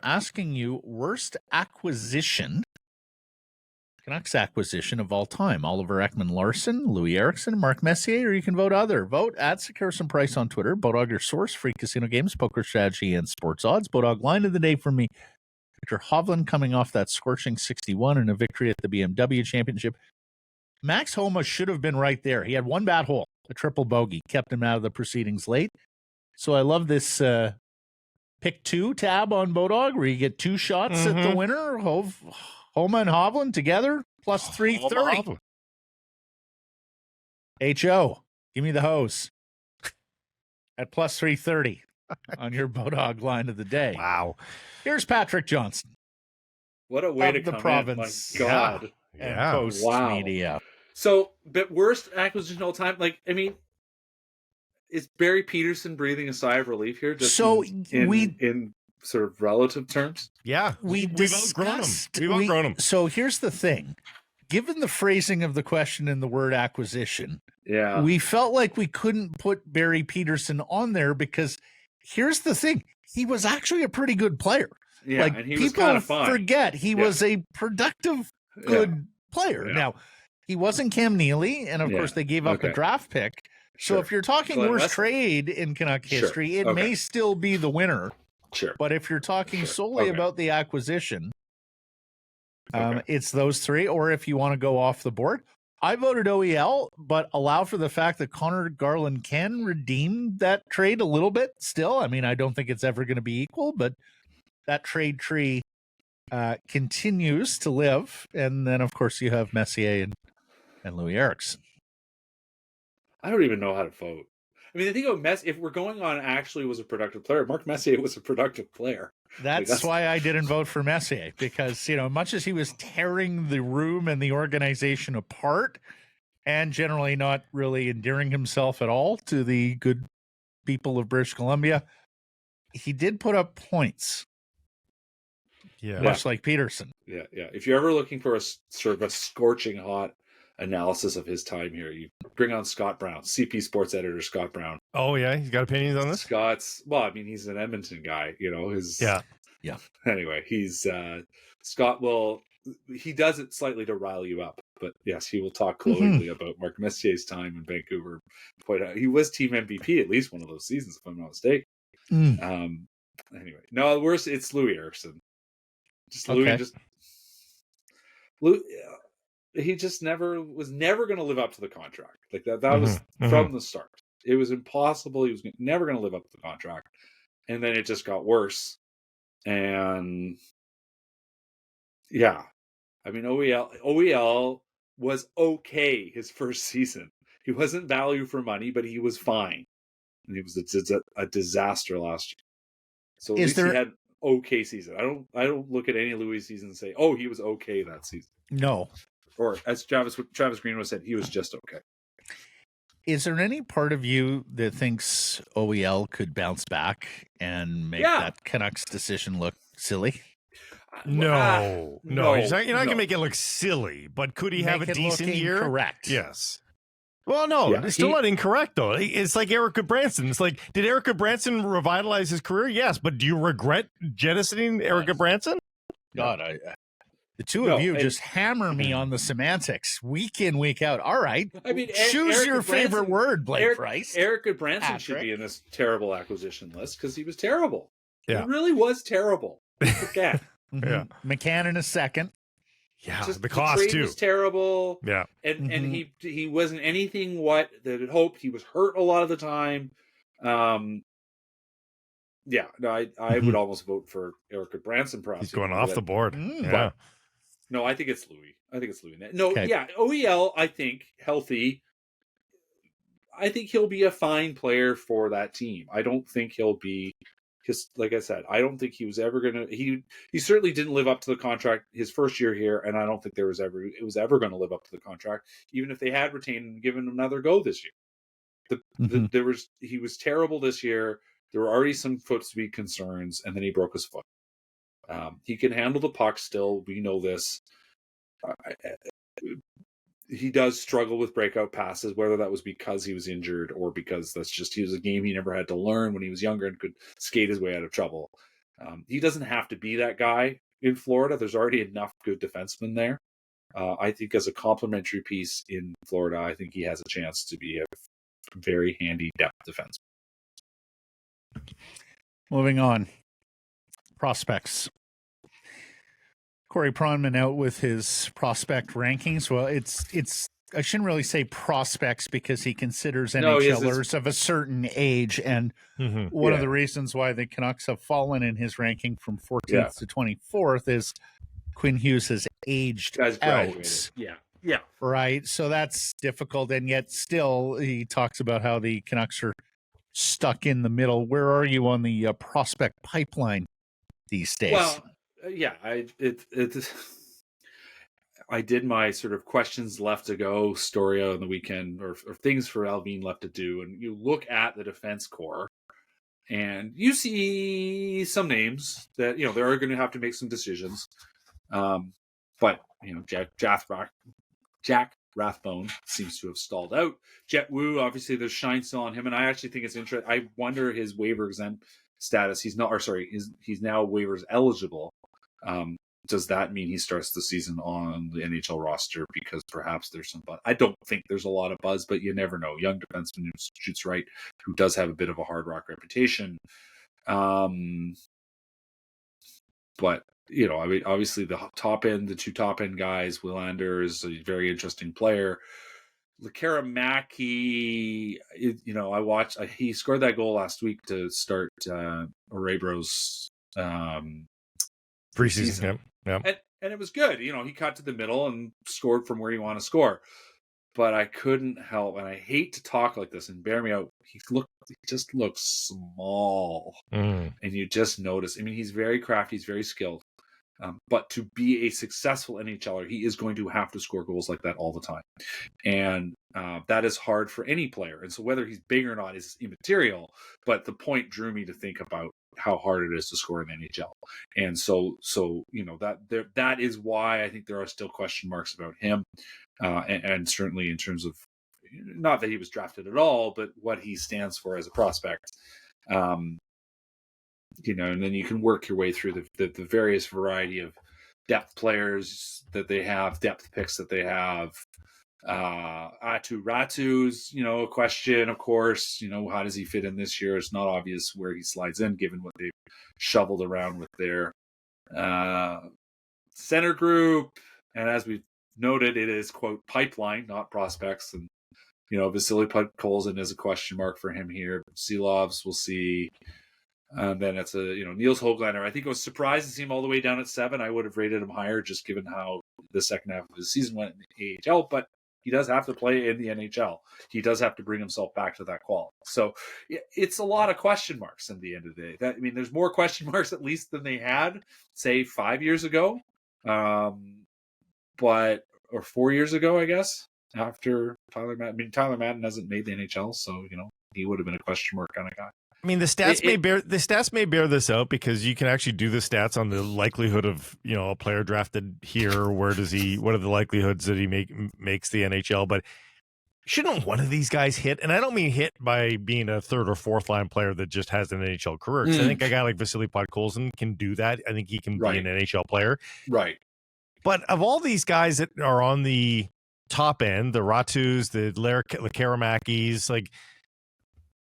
asking you worst acquisition, Canucks acquisition of all time. Oliver Ekman-Larsson, Louis Eriksson, Mark Messier, or you can vote other. Vote at Sekeres and Price on Twitter. Bodog, your source, free casino games, poker strategy, and sports odds. Bodog line of the day for me. Victor Hovland coming off that scorching 61 and a victory at the BMW Championship. Max Homa should have been right there. He had one bad hole, a triple bogey, kept him out of the proceedings late. So I love this pick two tab on Bodog where you get two shots at the winner. Homa and Hovland together, plus 330. H.O., give me the hose at plus 330 on your Bodog line of the day. Wow. Here's Patrick Johnston. What a way to the come province. in. My God. And post media. So, but worst acquisition of all time? Like, I mean, is Barry Peterson breathing a sigh of relief here? Just in sort of relative terms? Yeah. We've outgrown him. We've outgrown him. So here's the thing. Given the phrasing of the question and the word acquisition, we felt like we couldn't put Barry Peterson on there because here's the thing. He was actually a pretty good player. Yeah, like, and he people was kind of fun. forget he was a productive, good player. Yeah. Now, he wasn't Cam Neely, and of course they gave up a draft pick. So if you're talking worst trade in Canuck history, it may still be the winner. Sure. But if you're talking solely about the acquisition, it's those three. Or if you want to go off the board, I voted OEL, but allow for the fact that Connor Garland can redeem that trade a little bit still. I mean, I don't think it's ever going to be equal, but that trade tree continues to live. And then, of course, you have Messier and Louis Eriksson. I don't even know how to vote. I mean, the thing about if we're going on actually was a productive player, Mark Messier was a productive player. That's why I didn't vote for Messier, because, much as he was tearing the room and the organization apart and generally not really endearing himself at all to the good people of British Columbia, he did put up points. Yeah. Much like Peterson. Yeah. If you're ever looking for a sort of a scorching hot analysis of his time here, you bring on Scott Brown, CP Sports editor Scott Brown. Oh yeah, he's got opinions on this. He's an Edmonton guy, yeah. Anyway, he does it slightly to rile you up, but yes, he will talk glowingly about Mark Messier's time in Vancouver. Point out he was team MVP at least one of those seasons, if I'm not mistaken. Anyway, no, worse, it's Louis Eriksson. He just was never going to live up to the contract. Like that was from the start. It was impossible. He was never going to live up to the contract. And then it just got worse. And yeah, I mean, OEL was okay his first season. He wasn't value for money, but he was fine. And he was a disaster last year. So at least he had okay season. I don't look at any Louis season and say, oh, he was okay that season. No. Or as Travis Greenwood said, he was just okay. Is there any part of you that thinks OEL could bounce back and make that Canucks decision look silly? No. You're not going to make it look silly, but could he have a decent year? Correct. Yes. Well, no, it's still not incorrect, though. It's like Erica Branson. It's like, did Erica Branson revitalize his career? Yes, but do you regret jettisoning Erica Branson? God, the two of you just hammer me on the semantics week in, week out. All right. I mean, choose your favorite word, Blake Price. Erica Branson should be in this terrible acquisition list because he was terrible. Yeah. He really was terrible. Forget. Yeah. McCann in a second. Yeah, just the cost too was terrible. Yeah, and he wasn't anything what that had hoped. He was hurt a lot of the time. I would almost vote for Erica Branson. Perhaps he's going off the board. But, no, I think it's Louis. No, OEL. I think healthy. I think he'll be a fine player for that team. I don't think he'll be. Because, like I said, I don't think he was ever going to. He certainly didn't live up to the contract his first year here, and I don't think it was ever going to live up to the contract, even if they had retained and given him another go this year. He was terrible this year. There were already some foot-speed concerns, and then he broke his foot. He can handle the puck still. We know this. He does struggle with breakout passes, whether that was because he was injured or because he was a game he never had to learn when he was younger and could skate his way out of trouble. He doesn't have to be that guy in Florida. There's already enough good defensemen there. I think as a complementary piece in Florida, I think he has a chance to be a very handy depth defenseman. Moving on. Prospects. Corey Pronman out with his prospect rankings. Well, it's I shouldn't really say prospects because he considers NHLers of a certain age. And one of the reasons why the Canucks have fallen in his ranking from 14th to 24th is Quinn Hughes has aged out. Yeah. Right. So that's difficult. And yet still he talks about how the Canucks are stuck in the middle. Where are you on the prospect pipeline these days? Well, I did my sort of questions left to go story on the weekend, or things for Alvin left to do, and you look at the defense core, and you see some names that they are going to have to make some decisions. But Jack Rathbone seems to have stalled out. Jet Wu, obviously, there's shine still on him, and I actually think it's interesting. I wonder his waiver exempt status. He's now waivers eligible. Does that mean he starts the season on the NHL roster? Because perhaps there's some buzz. I don't think there's a lot of buzz, but you never know. Young defenseman who shoots right, who does have a bit of a hard rock reputation. But obviously the two top end guys, Willander is a very interesting player. Lekaramaki, I watched. He scored that goal last week to start Orebro's preseason. Yeah. And it was good. He cut to the middle and scored from where you want to score. But I couldn't help, and I hate to talk like this, and bear me out. He just looks small, and you just notice. I mean, he's very crafty, he's very skilled. But to be a successful NHLer, he is going to have to score goals like that all the time. And that is hard for any player. And so whether he's big or not is immaterial. But the point drew me to think about how hard it is to score in the NHL. And so that is why I think there are still question marks about him. And certainly in terms of, not that he was drafted at all, but what he stands for as a prospect. And then you can work your way through the various variety of depth players that they have, depth picks that they have. Atu Ratu's, a question, of course. How does he fit in this year? It's not obvious where he slides in, given what they've shoveled around with their center group. And as we've noted, it is, quote, pipeline, not prospects. And, Vasily Podkolzin is a question mark for him here. Silovs, we'll see. And then it's Niels Höglander. I think I was surprised to see him all the way down at 7. I would have rated him higher just given how the second half of his season went in the AHL, but he does have to play in the NHL. He does have to bring himself back to that quality. So it's a lot of question marks at the end of the day. There's more question marks at least than they had, say, 5 years ago, or 4 years ago, I guess, after Tyler Madden. Tyler Madden hasn't made the NHL, so he would have been a question mark kind of guy. The stats may bear this out because you can actually do the stats on the likelihood of a player drafted here. What are the likelihoods that he makes the NHL? But shouldn't one of these guys hit? And I don't mean hit by being a third or fourth line player that just has an NHL career. Because I think a guy like Vasily Podkolzin can do that. I think he can be an NHL player. Right. But of all these guys that are on the top end, the Ratus, the Lekaramakis,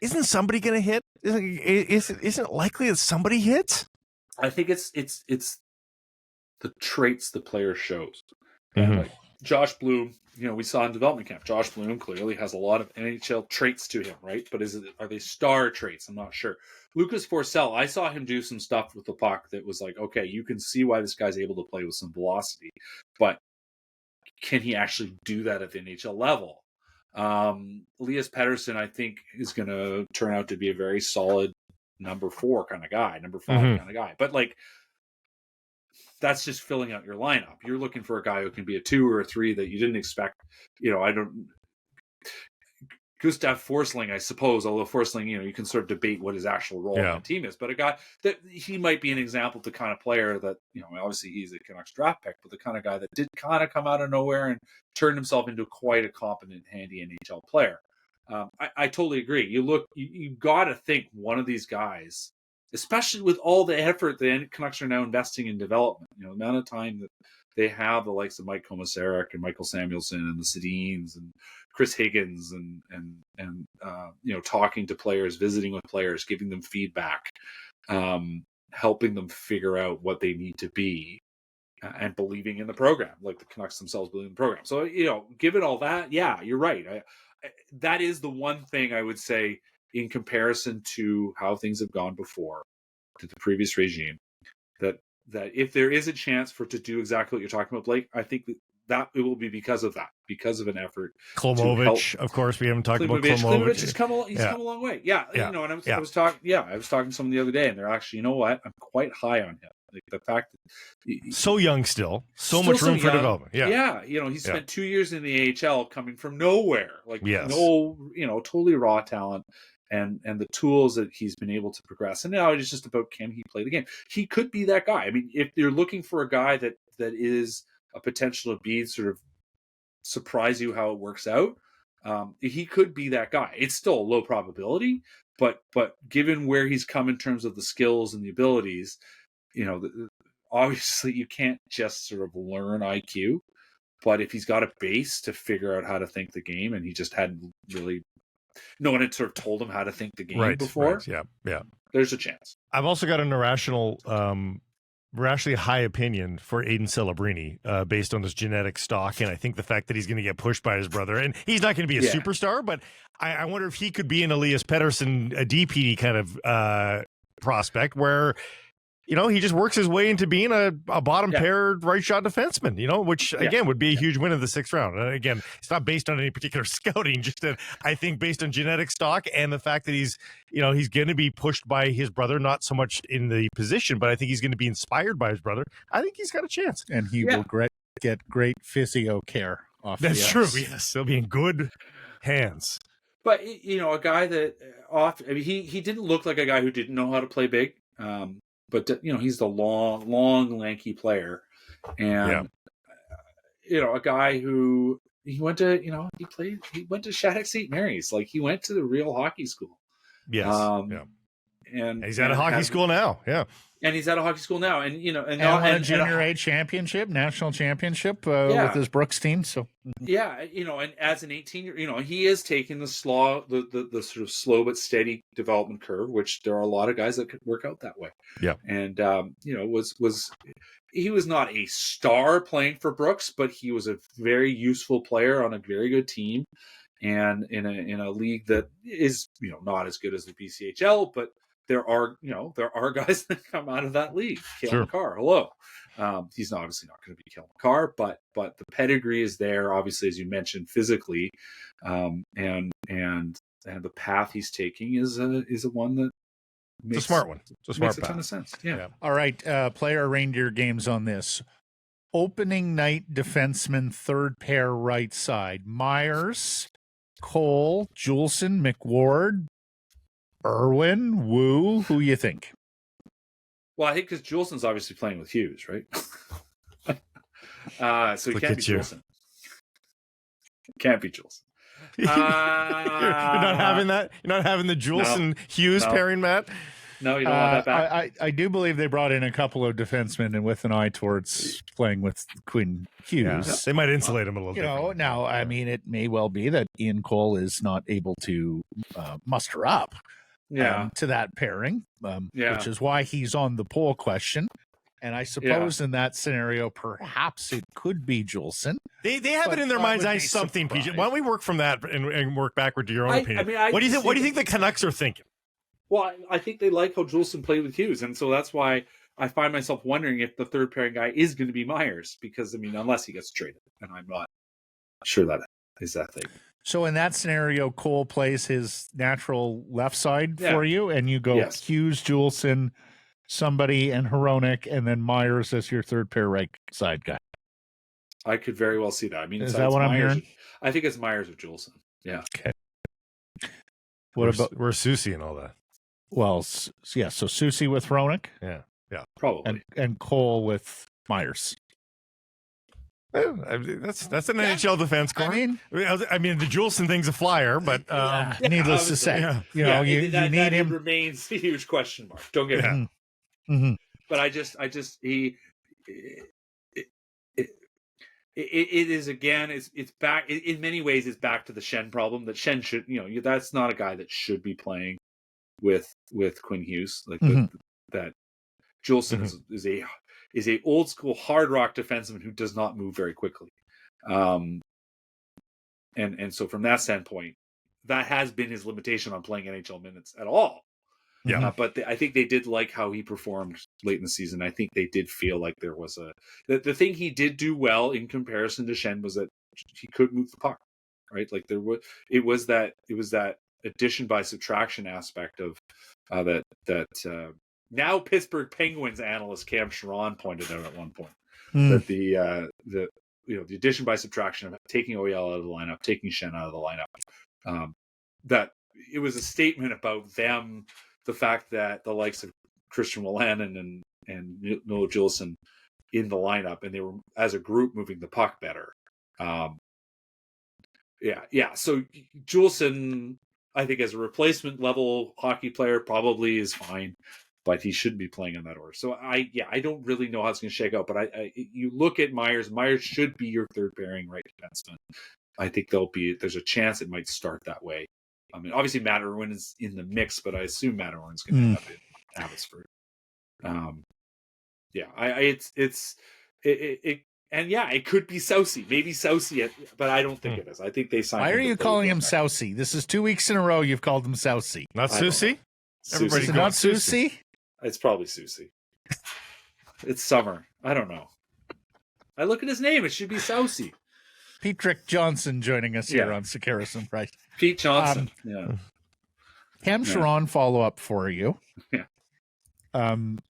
isn't somebody going to hit? Isn't it likely that somebody hits? I think it's the traits the player shows. Mm-hmm. And Josh Bloom, we saw in development camp, Josh Bloom clearly has a lot of NHL traits to him, right? But are they star traits? I'm not sure. Lucas Forsell, I saw him do some stuff with the puck that was like, okay, you can see why this guy's able to play with some velocity, but can he actually do that at the NHL level? Elias Pettersson, I think, is going to turn out to be a very solid number 4 kind of guy, number 5 kind of guy. But that's just filling out your lineup. You're looking for a guy who can be a 2 or a 3 that you didn't expect. Gustav Forsling, I suppose, although Forsling, you can sort of debate what his actual role in the team is, but a guy that he might be an example of the kind of player that, obviously he's a Canucks draft pick, but the kind of guy that did kind of come out of nowhere and turned himself into quite a competent, handy NHL player. I totally agree. You got to think one of these guys especially with all the effort the Canucks are now investing in development. The amount of time that they have the likes of Mike Komisarek and Michael Samuelson and the Sedins and Chris Higgins and talking to players, visiting with players, giving them feedback, helping them figure out what they need to be, and believing in the program, like the Canucks themselves believe in the program. So, given all that, yeah, you're right. That is the one thing I would say in comparison to how things have gone before, to the previous regime, that if there is a chance for it to do exactly what you're talking about, Blake, I think that it will be because of an effort. Klomovich, of course, we haven't talked about Klomovich. Has come a long way. Yeah. And I was talking to someone the other day, and they're actually, I'm quite high on him. Like the fact that so young still much room for development. Yeah. He spent 2 years in the AHL coming from nowhere, totally raw talent, and the tools that he's been able to progress. And now it's just about, can he play the game? He could be that guy. I mean, if you're looking for a guy that is a potential to be sort of surprise you how it works out, he could be that guy. It's still a low probability, but given where he's come in terms of the skills and the abilities, obviously you can't just sort of learn IQ, but if he's got a base to figure out how to think the game, and he just hadn't really, no one had sort of told him how to think the game before. Right. Yeah. There's a chance. I've also got an irrationally high opinion for Aiden Celebrini, based on his genetic stock, and I think the fact that he's going to get pushed by his brother, and he's not going to be a superstar, but I wonder if he could be an Elias Pettersson, a DPD kind of prospect where he just works his way into being a bottom pair right shot defenseman, which again would be a huge win in the 6th round. And again, it's not based on any particular scouting, just that I think based on genetic stock and the fact that he's going to be pushed by his brother, not so much in the position, but I think he's going to be inspired by his brother. I think he's got a chance. And he will get great physio care off the ice. That's true. Yes. He'll be in good hands. But, a guy that he didn't look like a guy who didn't know how to play big. But he's the long, lanky player, and a guy who he went to Shattuck St. Mary's, like he went to the real hockey school. Yes, and he's at a hockey school now. Yeah, and he's at a hockey school now, and a junior A championship, national championship with his Brooks team. So and as an 18-year, he is taking the sort of slow but steady development curve, which there are a lot of guys that could work out that way. Yeah, and he was not a star playing for Brooks, but he was a very useful player on a very good team, and in a league that is not as good as the BCHL, but there are guys that come out of that league. Cale McCarr, hello. He's obviously not going to be Cale McCarr, but the pedigree is there, obviously, as you mentioned, physically, and the path he's taking is a one that it's a smart one. It's a smart makes a ton of sense. Yeah. All right, play our reindeer games on this. Opening night defenseman, third pair, right side. Myers, Cole, Juleson, McWard, Irwin, Wu, who you think? Well, I think because Juleson's obviously playing with Hughes, right? So he can't be Juleson. Can't be Juleson. You're not having that? You're not having the Juleson Hughes pairing, Matt? No, you don't want that back. I do believe they brought in a couple of defensemen and with an eye towards playing with Quinn Hughes. Yeah, they might insulate him a little bit. Now, I mean, it may well be that Ian Cole is not able to muster up to that pairing, which is why he's on the poll question. And I suppose in that scenario, perhaps it could be Juleson. They have it in their mind's eye something, PJ. Why don't we work from that and work backward to your own opinion? What do you think? What do you think the Canucks are thinking? Well, I think they like how Juleson played with Hughes, and so that's why I find myself wondering if the third pairing guy is going to be Myers, because unless he gets traded, and I'm not sure that is that thing. So in that scenario, Cole plays his natural left side for you, and you go Hughes, Juleson, somebody, and Hronek, and then Myers as your third pair right side guy. I could very well see that. I mean, is that what I'm hearing? I think it's Myers or Juleson. Yeah. Okay. Where's Susie and all that? Well, yeah. So Susie with Hronek. Yeah. Probably. And Cole with Myers. That's an NHL defense corps. I mean, the Juleson thing's a flyer, but needless to say, you need him. Remains a huge question mark. Don't get me wrong. Mm-hmm. But it is again. It's back in many ways. It's back to the Schenn problem that Schenn should. That's not a guy that should be playing with Quinn Hughes. Like that. Juleson is a old school hard rock defenseman who does not move very quickly, and so from that standpoint, that has been his limitation on playing NHL minutes at all. Yeah, but I think they did like how he performed late in the season. I think they did feel like there was the thing he did do well in comparison to Schenn was that he could move the puck, right? Like it was that addition by subtraction aspect of that. Now Pittsburgh Penguins analyst Cam Charron pointed out at one point that the addition by subtraction of taking OEL out of the lineup, taking Schenn out of the lineup, that it was a statement about them. The fact that the likes of Christian Wolanin and Noah Juleson in the lineup, and they were as a group moving the puck better. So Juleson, I think, as a replacement level hockey player, probably is fine, but he shouldn't be playing in that order. So I don't really know how it's going to shake out. But you look at Myers. Myers should be your third pairing right defenseman. I think there's a chance it might start that way. I mean, obviously Matt Irwin is in the mix, but I assume Matt Irwin's going to have it in Abbotsford. It could be Soucy, maybe Soucy, but I don't think it is. I think they signed. Why are you calling him Soucy? This is 2 weeks in a row you've called him Soucy. Not Soucy? Everybody not Soucy? It's probably Soucy. It's summer. I don't know. I look at his name. It should be Soucy. Petrick Johnston joining us here on Sekeres and Price. Pete Johnson. Cam Charron follow-up for you. Yeah.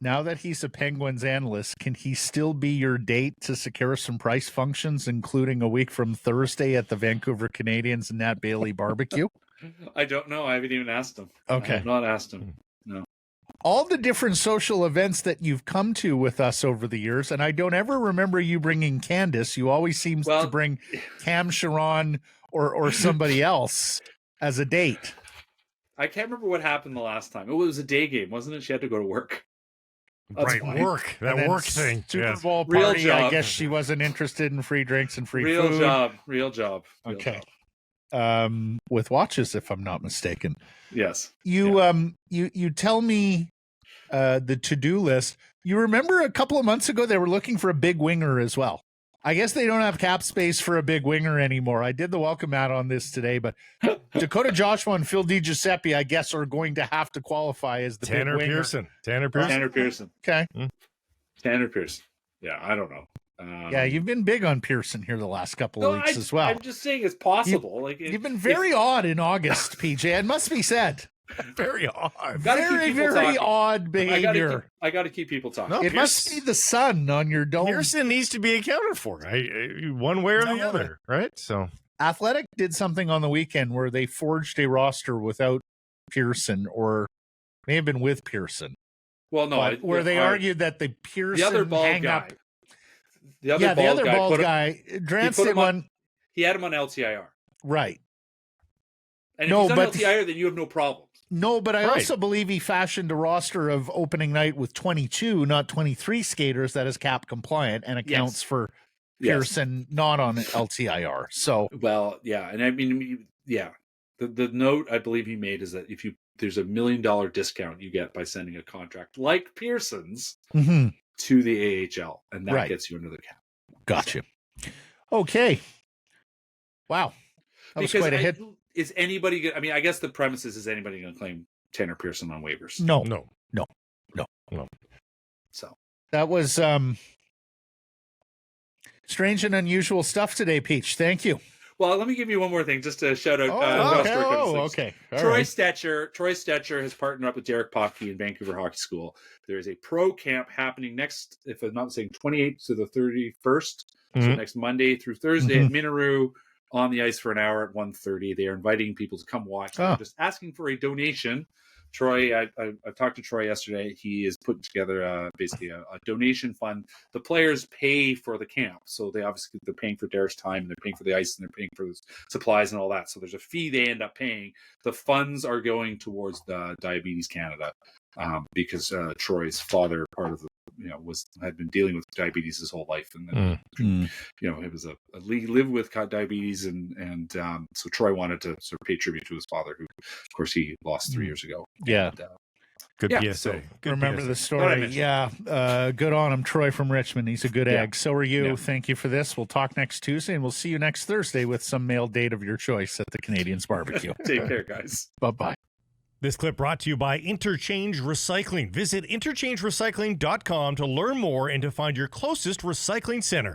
Now that he's a Penguins analyst, can he still be your date to Sekeres and Price functions, including a week from Thursday at the Vancouver Canadians and Nat Bailey barbecue? I don't know. I haven't even asked him. Okay. I have not asked him. No. All the different social events that you've come to with us over the years, and I don't ever remember you bringing Candace. You always seem to bring Cam Charron or somebody else as a date. I can't remember what happened the last time. It was a day game, wasn't it? She had to go to work. That's right, work. That work thing. Super Bowl party. I guess she wasn't interested in free drinks and free food. Real job. Okay. With watches, if I'm not mistaken. Yes. You tell me the to-do list. You remember a couple of months ago they were looking for a big winger as well. I guess they don't have cap space for a big winger anymore. I did the welcome mat on this today, but Dakota Joshua and Phil DiGiuseppe, I guess, are going to have to qualify as the Tanner big winger. Pearson. Tanner Pearson. Okay. Tanner Pearson. Yeah, I don't know. You've been big on Pearson here the last couple of weeks as well. I'm just saying it's possible. You've been very odd in August, PJ. It must be said. Very odd. Very odd behavior. I got to keep people talking. No, it must be the sun on your dome. Pearson needs to be accounted for, one way or the other, right? So Athletic did something on the weekend where they forged a roster without Pearson, or may have been with Pearson. Well, no, where they argued that the Pearson the other bald guy. The other bald guy. Dranson one. He had him on LTIR. Right. And if he's on LTIR, then you have no problems. No, but I also believe he fashioned a roster of opening night with 22, not 23 skaters that is cap compliant and accounts for Pearson not on LTIR. So, and I mean, the note I believe he made is that there's $1 million discount you get by sending a contract like Pearson's to the AHL, and that gets you under the cap. Gotcha. Okay. Wow. That was quite a hit. Is anybody going to, I mean, I guess the premise is anybody going to claim Tanner Pearson on waivers? No. So that was strange and unusual stuff today, Peach. Thank you. Well, let me give you one more thing just to shout out. Okay. Troy Stecher has partnered up with Derek Popke in Vancouver Hockey School. There is a pro camp happening next, if I'm not mistaken, 28th to the 31st. So next Monday through Thursday at Minoru. On the ice for an hour at 1:30. They are inviting people to come watch. They're just asking for a donation Troy, I talked to Troy yesterday. He is putting together basically a donation fund. The players pay for the camp, so they're paying for Derek's time, and they're paying for the ice, and they're paying for the supplies and all that. So there's a fee they end up paying. The funds are going towards the Diabetes Canada, because Troy's father, part of the had been dealing with diabetes his whole life, and then it was he lived with diabetes, and so Troy wanted to sort of pay tribute to his father, who of course he lost 3 years ago. Yeah. And, Good PSA. So Good remember PSA. the story. Yeah. Good on him. Troy from Richmond. He's a good egg. So are you. Yeah. Thank you for this. We'll talk next Tuesday, and we'll see you next Thursday with some male date of your choice at the Canadians barbecue. Take care, guys. Bye-bye. This clip brought to you by Interchange Recycling. Visit interchangerecycling.com to learn more and to find your closest recycling center.